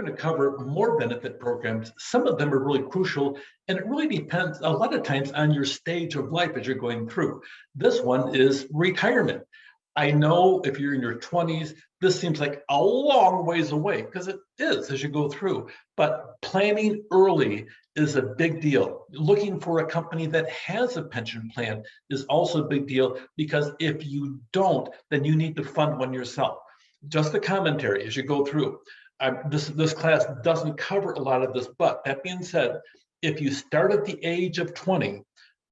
going to cover more benefit programs. Some of them are really crucial, and it really depends a lot of times on your stage of life as you're going through. This one is retirement. I know if you're in your 20s, this seems like a long ways away because it is as you go through. But planning early is a big deal. Looking for a company that has a pension plan is also a big deal because if you don't, then you need to fund one yourself. Just a commentary as you go through. This class doesn't cover a lot of this, but that being said, if you start at the age of 20,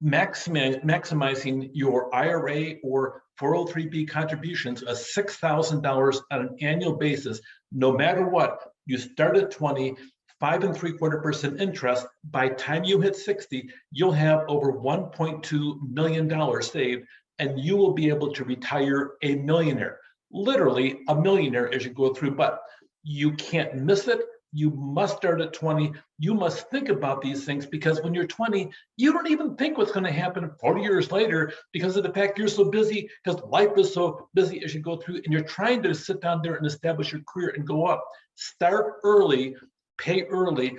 maximizing your IRA or 403b contributions of $6,000 on an annual basis, no matter what, you start at 20, 5.75% interest. By time you hit 60, you'll have over $1.2 million saved, and you will be able to retire a millionaire, literally a millionaire as you go through. But you can't miss it. You must start at 20. You must think about these things because when you're 20, you don't even think what's going to happen 40 years later because of the fact you're so busy, because life is so busy as you go through, and you're trying to sit down there and establish your career and go up. Start early, pay early.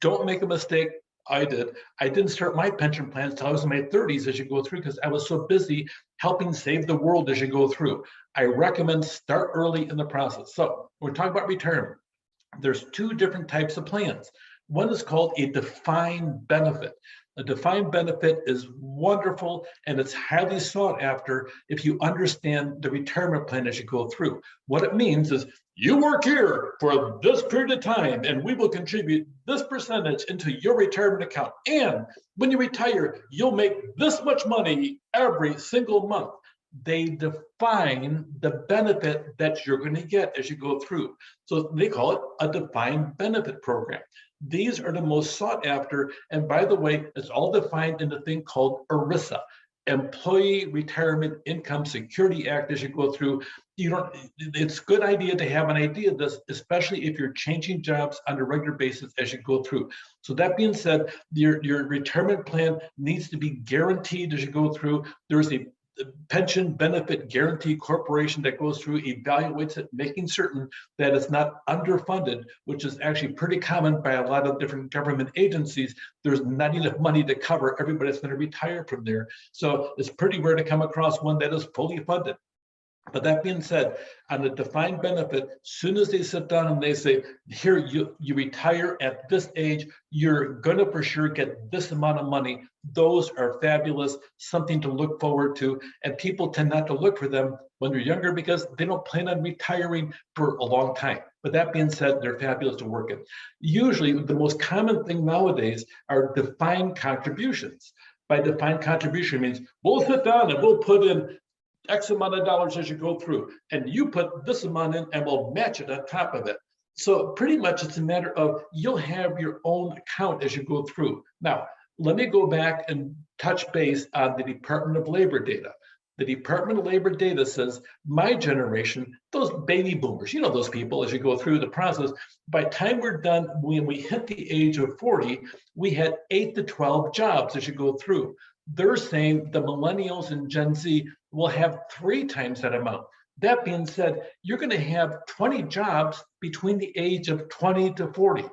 Don't make a mistake. I didn't start my pension plans until I was in my 30s as you go through because I was so busy helping save the world as you go through. I recommend start early in the process. So we're talking about retirement. There's two different types of plans. One is called a defined benefit. A defined benefit is wonderful and it's highly sought after if you understand the retirement plan as you go through. What it means is you work here for this period of time and we will contribute this percentage into your retirement account. And when you retire, you'll make this much money every single month. They define the benefit that you're going to get as you go through. So they call it a defined benefit program. These are the most sought after. And by the way, it's all defined in a thing called ERISA, Employee Retirement Income Security Act as you go through. It's a good idea to have an idea of this, especially if you're changing jobs on a regular basis as you go through. So that being said, your retirement plan needs to be guaranteed as you go through. There's a Pension Benefit Guaranty Corporation that goes through, evaluates it, making certain that it's not underfunded, which is actually pretty common by a lot of different government agencies. There's not enough money to cover everybody that's going to retire from there. So it's pretty rare to come across one that is fully funded. But that being said, on the defined benefit, soon as they sit down and they say, here, you retire at this age, you're going to for sure get this amount of money. Those are fabulous, something to look forward to. And people tend not to look for them when they're younger because they don't plan on retiring for a long time. But that being said, they're fabulous to work in. Usually, the most common thing nowadays are defined contributions. By defined contribution means we'll sit down and we'll put in X amount of dollars as you go through, and you put this amount in and we'll match it on top of it. So pretty much it's a matter of you'll have your own account as you go through. Now, let me go back and touch base on the Department of Labor data. The Department of Labor data says my generation, those baby boomers, you know those people as you go through the process, by the time we're done, when we hit the age of 40, we had 8 to 12 jobs as you go through. They're saying the millennials and Gen Z will have 3 times that amount. That being said, you're going to have 20 jobs between the age of 20 to 40.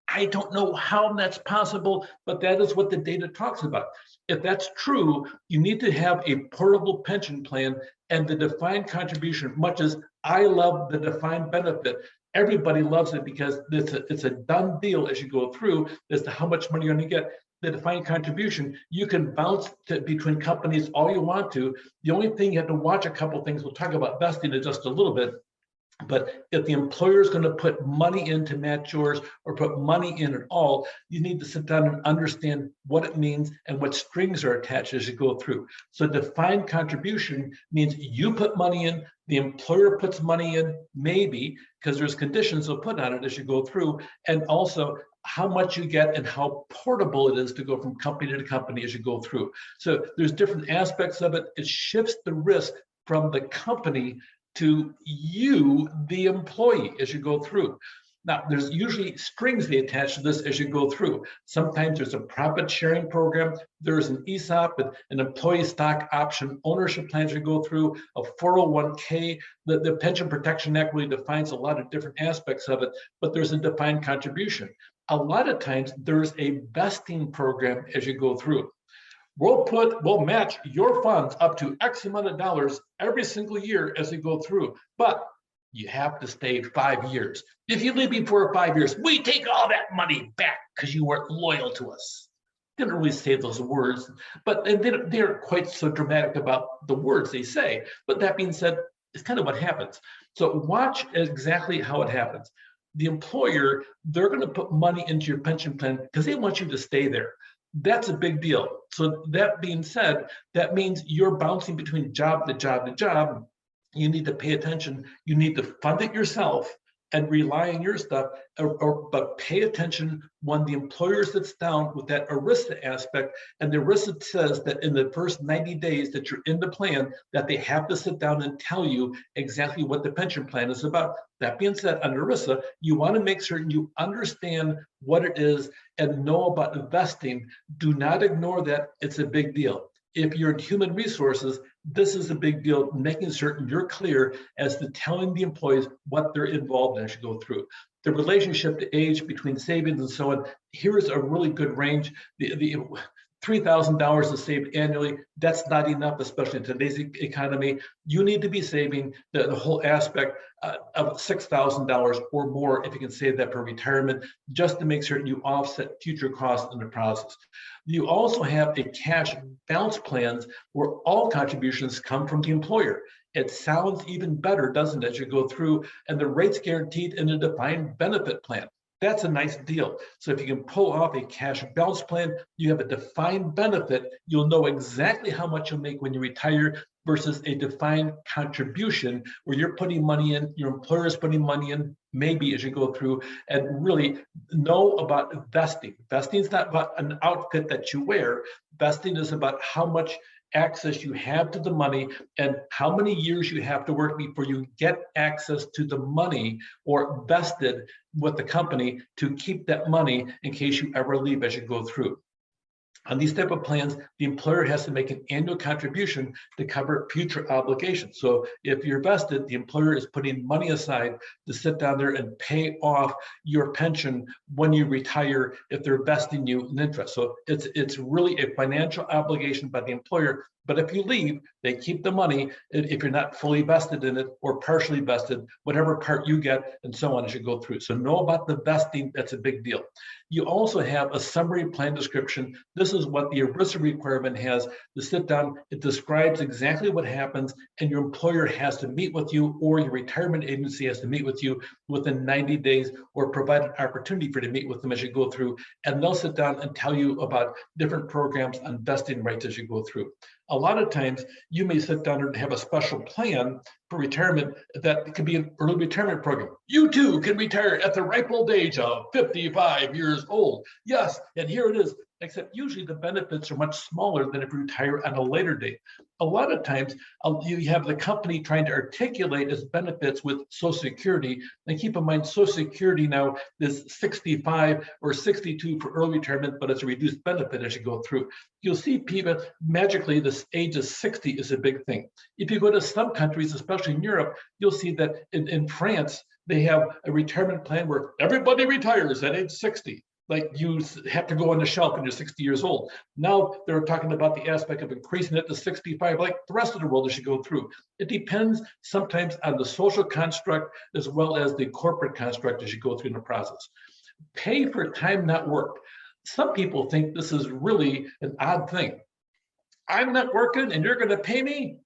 I don't know how that's possible, but that is what the data talks about. If that's true, you need to have a portable pension plan and the defined contribution. Much as I love the defined benefit, everybody loves it because it's a done deal as you go through as to how much money you're going to get. The defined contribution, you can bounce between companies all you want to. The only thing you have to watch a couple things, we'll talk about vesting in just a little bit, but if the employer is going to put money in to match yours or put money in at all, you need to sit down and understand what it means and what strings are attached as you go through. So defined contribution means you put money in, the employer puts money in, maybe, because there's conditions they'll put on it as you go through, and also how much you get and how portable it is to go from company to company as you go through. So there's different aspects of it. It shifts the risk from the company to you, the employee, as you go through. Now, there's usually strings they attach to this as you go through. Sometimes there's a profit sharing program. There's an ESOP, an employee stock option ownership plan as you go through, a 401k. The Pension Protection Act really defines a lot of different aspects of it, but there's a defined contribution. A lot of times there's a vesting program as you go through. We'll match your funds up to X amount of dollars every single year as we go through, but you have to stay 5 years. If you leave before 5 years, we take all that money back because you weren't loyal to us. Didn't really say those words, but they aren't quite so dramatic about the words they say. But that being said, it's kind of what happens. So watch exactly how it happens. The employer, they're going to put money into your pension plan because they want you to stay there. That's a big deal. So that being said, that means you're bouncing between job to job to job. You need to pay attention. You need to fund it yourself and rely on your stuff, but pay attention when the employer sits down with that ERISA aspect, and the ERISA says that in the first 90 days that you're in the plan, that they have to sit down and tell you exactly what the pension plan is about. That being said, under ERISA, you want to make certain you understand what it is and know about investing. Do not ignore that. It's a big deal. If you're in human resources, this is a big deal, making certain you're clear as to telling the employees what they're involved in as you go through. The relationship to age between savings and so on, here is a really good range. The $3,000 is saved annually. That's not enough, especially in today's economy. You need to be saving the whole aspect of $6,000 or more if you can save that for retirement, just to make certain you offset future costs in the process. You also have a cash balance plans where all contributions come from the employer. It sounds even better, doesn't it, as you go through, and the rate's guaranteed in a defined benefit plan. That's a nice deal. So if you can pull off a cash balance plan, you have a defined benefit. You'll know exactly how much you'll make when you retire versus a defined contribution where you're putting money in, your employer is putting money in, maybe as you go through, and really know about vesting. Vesting is not about an outfit that you wear. Vesting is about how much access you have to the money and how many years you have to work before you get access to the money or vested with the company to keep that money in case you ever leave as you go through. On these type of plans, the employer has to make an annual contribution to cover future obligations. So if you're vested, the employer is putting money aside to sit down there and pay off your pension when you retire if they're vesting you in interest. So it's really a financial obligation by the employer. But if you leave, they keep the money if you're not fully vested in it or partially vested, whatever part you get, and so on as you go through. So know about the vesting. That's a big deal. You also have a summary plan description. This is what the ERISA requirement has to sit down. It describes exactly what happens, and your employer has to meet with you, or your retirement agency has to meet with you within 90 days or provide an opportunity for you to meet with them as you go through. And they'll sit down and tell you about different programs on vesting rights as you go through. A lot of times you may sit down and have a special plan for retirement that could be an early retirement program. You too can retire at the ripe old age of 55 years old. Yes, and here it is, except usually the benefits are much smaller than if you retire on a later date. A lot of times you have the company trying to articulate its benefits with Social Security. And keep in mind, Social Security now is 65 or 62 for early retirement, but it's a reduced benefit as you go through. You'll see people, magically, this age of 60 is a big thing. If you go to some countries, especially in Europe, you'll see that in France, they have a retirement plan where everybody retires at age 60. Like you have to go on the shelf when you're 60 years old. Now they're talking about the aspect of increasing it to 65, like the rest of the world as you go through. It depends sometimes on the social construct as well as the corporate construct as you go through the process. Pay for time not worked. Some people think this is really an odd thing. I'm not working and you're going to pay me?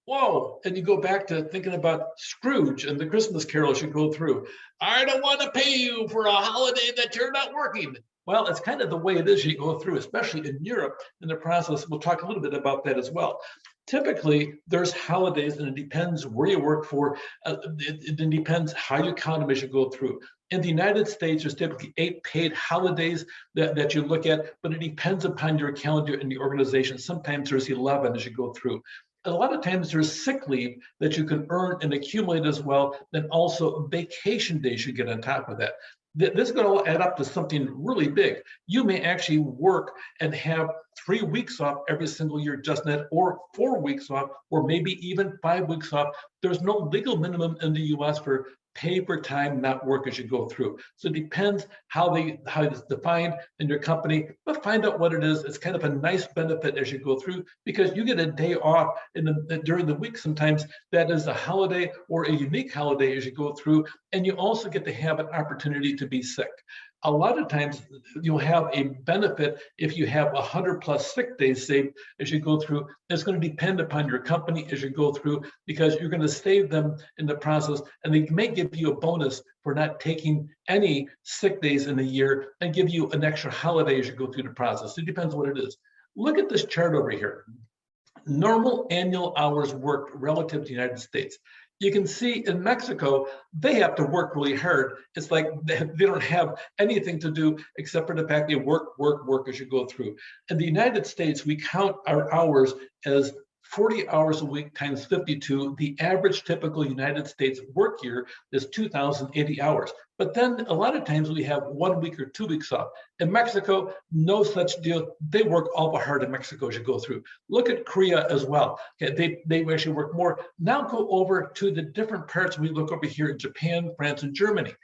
Whoa, and you go back to thinking about Scrooge and the Christmas Carol as you go through. I don't want to pay you for a holiday that you're not working. Well, it's kind of the way it is you go through, especially in Europe in the process. We'll talk a little bit about that as well. Typically, there's holidays, and it depends where you work for. It depends how you count them as you go through. In the United States, there's typically 8 paid holidays that you look at, but it depends upon your calendar and the organization. Sometimes there's 11 as you go through. A lot of times there's sick leave that you can earn and accumulate as well. Then also vacation days you get on top of that. This is going to add up to something really big. You may actually work and have 3 weeks off every single year, just net, or 4 weeks off, or maybe even 5 weeks off. There's no legal minimum in the US for pay for time not work as you go through. So it depends how it's defined in your company, but find out what it is. It's kind of a nice benefit as you go through, because you get a day off during the week. Sometimes that is a holiday or a unique holiday as you go through, and you also get to have an opportunity to be sick. A lot of times you'll have a benefit if you have 100+ sick days saved as you go through. It's going to depend upon your company as you go through, because you're going to save them in the process, and they may give you a bonus for not taking any sick days in a year and give you an extra holiday as you go through the process. It depends what it is. Look at this chart over here. Normal annual hours worked relative to the United States. You can see in Mexico, they have to work really hard. It's like they don't have anything to do except for the fact they work as you go through. In the United States, we count our hours as 40 hours a week times 52. The average typical United States work year is 2,080 hours. But then a lot of times we have 1 week or 2 weeks off. In Mexico, no such deal. They work awful hard in Mexico as you go through. Look at Korea as well. Okay, they actually work more. Now go over to the different parts. We look over here in Japan, France, and Germany.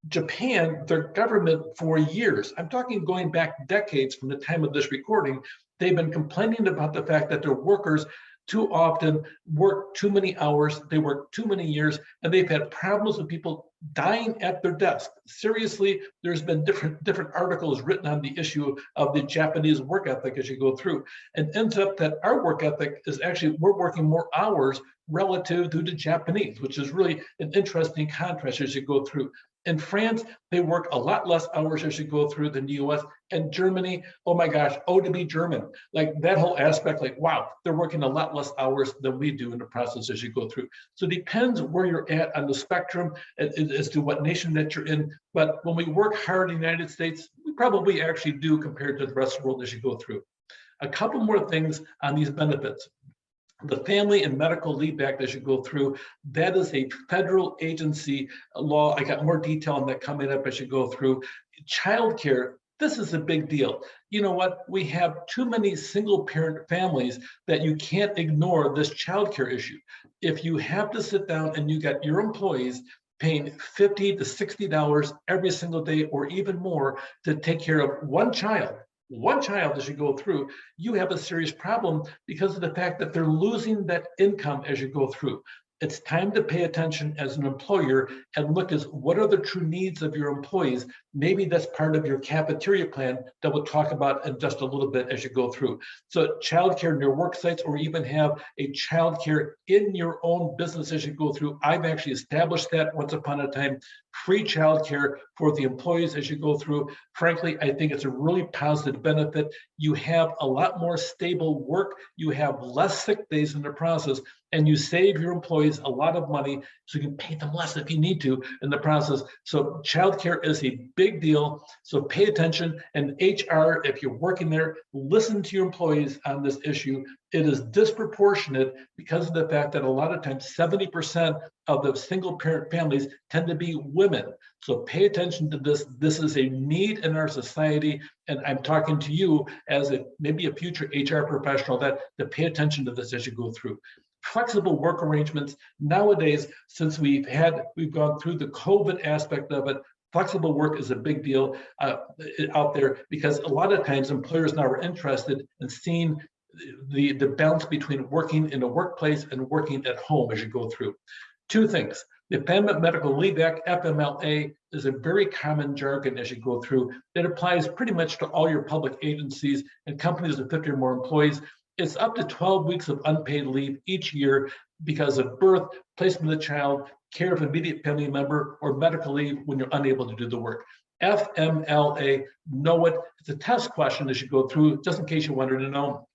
Japan, their government for years, I'm talking going back decades from the time of this recording, they've been complaining about the fact that their workers too often work too many hours, they work too many years, and they've had problems with people dying at their desk. Seriously, there's been different articles written on the issue of the Japanese work ethic as you go through, and ends up that our work ethic is actually, we're working more hours relative to the Japanese, which is really an interesting contrast as you go through. In France, they work a lot less hours as you go through than the US. And Germany, oh my gosh, oh, to be German. Like that whole aspect, like, wow, they're working a lot less hours than we do in the process as you go through. So it depends where you're at on the spectrum as to what nation that you're in. But when we work hard in the United States, we probably actually do compared to the rest of the world as you go through. A couple more things on these benefits. The Family and Medical Leave Act, as you go through, that is a federal agency law. I got more detail on that coming up as you go through. Childcare, this is a big deal. You know what? We have too many single parent families that you can't ignore this childcare issue. If you have to sit down and you got your employees paying $50 to $60 every single day or even more to take care of one child as you go through, you have a serious problem because of the fact that they're losing that income as you go through. It's time to pay attention as an employer and look at what are the true needs of your employees. Maybe that's part of your cafeteria plan that we'll talk about in just a little bit as you go through. So childcare in your work sites, or even have a childcare in your own business as you go through. I've actually established that once upon a time, free childcare for the employees as you go through. Frankly, I think it's a really positive benefit. You have a lot more stable work. You have less sick days in the process, and you save your employees a lot of money, so you can pay them less if you need to in the process. So childcare is a big deal. So pay attention. And HR, if you're working there, listen to your employees on this issue. It is disproportionate because of the fact that a lot of times 70% of the single parent families tend to be women. So pay attention to this. This is a need in our society. And I'm talking to you as maybe a future HR professional that to pay attention to this as you go through. Flexible work arrangements. Nowadays, since we've gone through the COVID aspect of it, flexible work is a big deal out there, because a lot of times employers now are interested in seeing the balance between working in a workplace and working at home as you go through. Two things. The Family Medical Leave Act, FMLA, is a very common jargon as you go through. It applies pretty much to all your public agencies and companies with 50 or more employees. It's up to 12 weeks of unpaid leave each year because of birth, placement of the child, care of immediate family member, or medical leave when you're unable to do the work. FMLA, know it. It's a test question as you go through, just in case you wanted to know.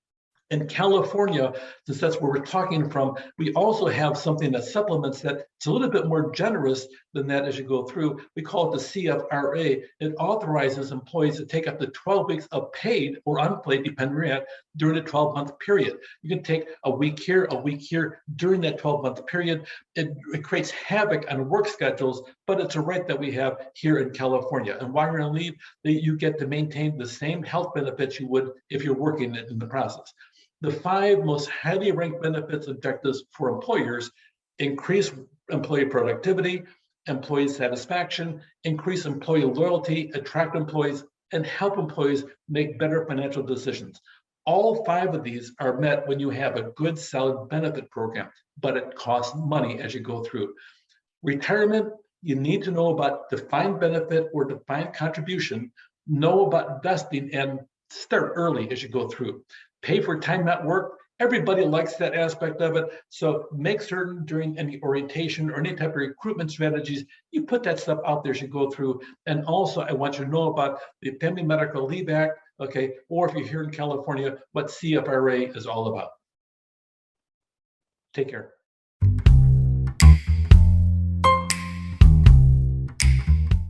In California, since that's where we're talking from, we also have something that supplements that. It's a little bit more generous than that as you go through. We call it the CFRA. It authorizes employees to take up to 12 weeks of paid or unpaid, depending on where you're at, during a 12-month period. You can take a week here during that 12-month period. It creates havoc on work schedules, but it's a right that we have here in California. And while you're on leave, you get to maintain the same health benefits you would if you're working in the process. The 5 most highly ranked benefits objectives for employers: increase employee productivity, employee satisfaction, increase employee loyalty, attract employees, and help employees make better financial decisions. All 5 of these are met when you have a good, solid benefit program, but it costs money as you go through. Retirement, you need to know about defined benefit or defined contribution, know about vesting, and start early as you go through. Pay for time at work. Everybody likes that aspect of it. So make certain during any orientation or any type of recruitment strategies, you put that stuff out there as you go through. And also, I want you to know about the Family Medical Leave Act, okay, or if you're here in California, what CFRA is all about. Take care.